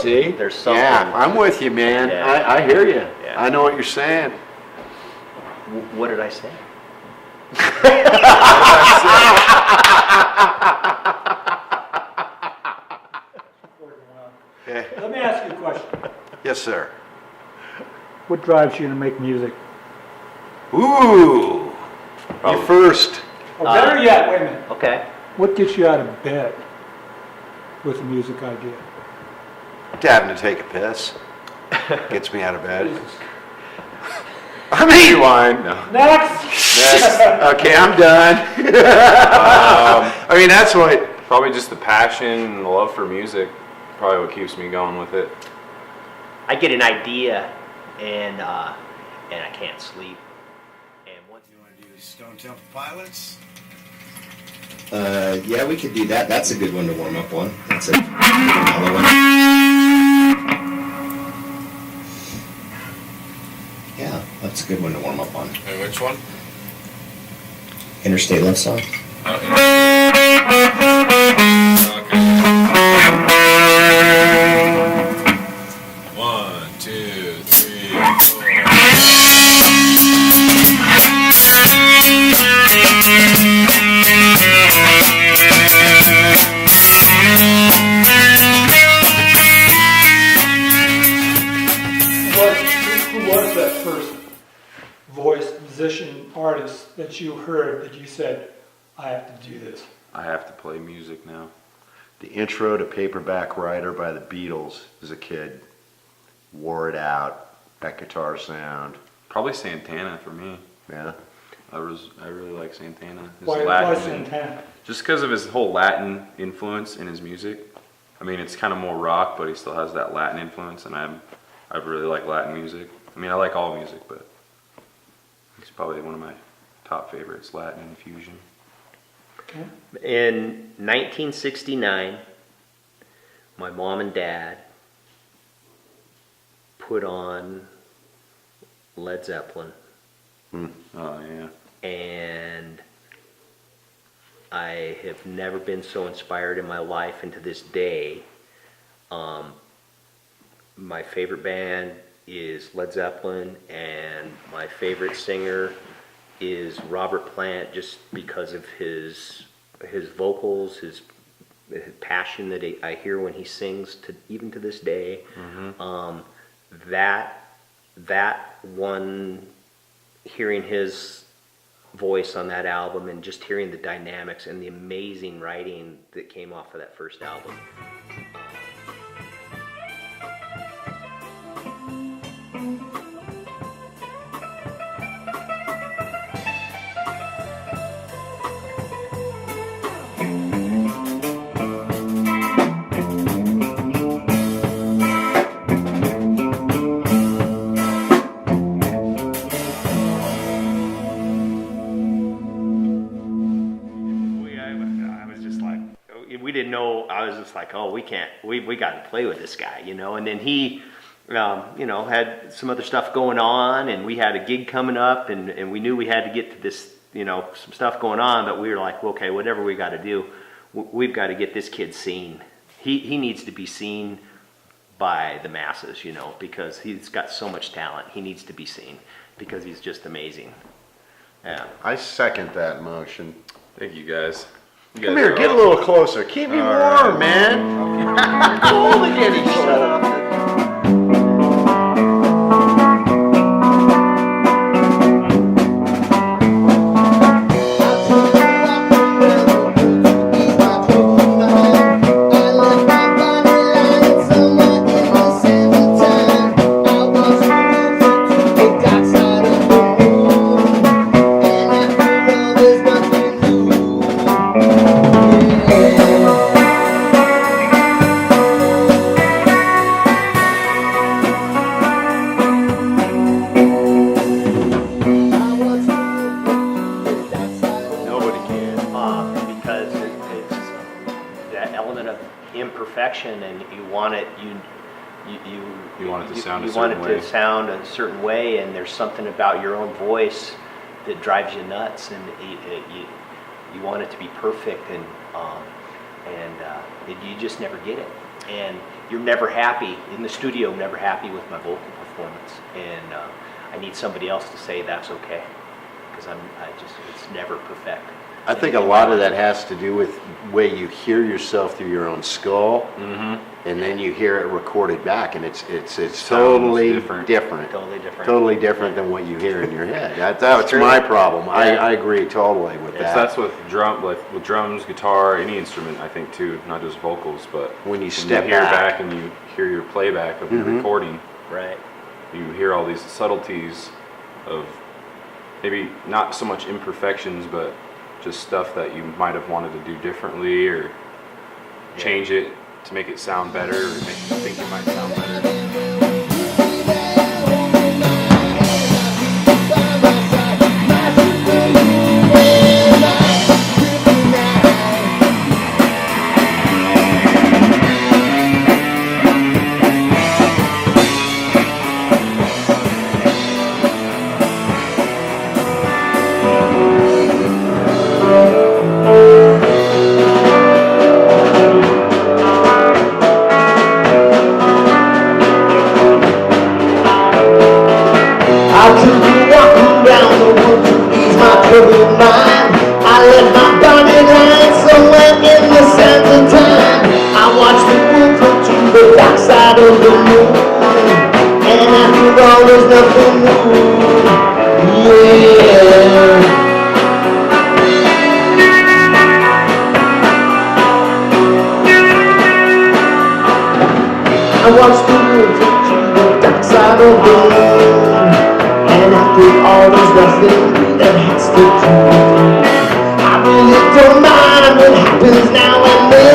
See? There's something. Yeah, I'm with you, man. Yeah. I hear you. Yeah. I know what you're saying. What did I say? Okay. Let me ask you a question. Yes, sir. What drives you to make music? Ooh. You first. Or better yet, wait a minute. Okay. What gets you out of bed with a music idea? Having to take a piss. Gets me out of bed. I mean, rewind. No. Next! Okay, I'm done. I mean, that's what. Probably just the passion and the love for music. Probably what keeps me going with it. I get an idea and I can't sleep. And once You want to do Stone Temple Pilots? Yeah, we could do that. That's a good one to warm up on. That's a mellow one. Yeah, that's a good one to warm up on. Hey, which one? Interstate Love Song. One, two, three, four. Who was that first voice, musician, artist that you heard that you said, I have to do this? I have to play music now. The intro to Paperback Writer by the Beatles as a kid. Wore it out. That guitar sound. Probably Santana for me. Yeah. I really like Santana. His Why Latin- Santana? Just because of his whole Latin influence in his music. I mean, it's kind of more rock, but he still has that Latin influence, and I really like Latin music. I mean, I like all music, but he's probably one of my top favorites, Latin infusion. Okay. in 1969, my mom and dad put on Led Zeppelin, Oh, yeah. and I have never been so inspired in my life, and to this day, my favorite band is Led Zeppelin, and my favorite singer is Robert Plant, just because of his vocals, his passion that I hear when he sings, even to this day. That one, hearing his voice on that album and just hearing the dynamics and the amazing writing that came off of that first album. I was just like, we didn't know. I was just like, oh, we got to play with this guy, you know. And then he, had some other stuff going on, and we had a gig coming up, and we knew we had to get to this, some stuff going on. But we were like, okay, whatever we got to do, we've got to get this kid seen. He needs to be seen by the masses, because he's got so much talent. He needs to be seen because he's just amazing. Yeah. I second that motion. Thank you guys. You Come guys here, are get a awesome. little closer. Keep me warm, man. Cold again, he shut up. Because it's that element of imperfection, and you want it, you want it to sound a you want certain it way. to sound a certain way, and there's something about your own voice that drives you nuts, and you want it to be perfect, and you just never get it. and you're never happy in the studio, never happy with my vocal performance, and I need somebody else to say that's okay, because it's never perfect. I think a lot of that has to do with the way you hear yourself through your own skull, and then you hear it recorded back, and it's totally different. Totally different than what you hear in your head. That's my problem. I agree totally with that. That's with drums, guitar, any instrument, I think too, not just vocals, but When you step hear back. and you hear your playback of your recording, Right. you hear all these subtleties of maybe not so much imperfections, but just stuff that you might have wanted to do differently or change it to make it sound better or make you think it might sound better. I took a walk around the woods to ease my troubled mind. I left my body lying somewhere in the sands of time. I watched the world come to the dark side of the moon, and after all there's nothing new. Yeah. I watched the world come to the dark side of the moon, and after all there's nothing that has to do. I really don't mind what happens now and then.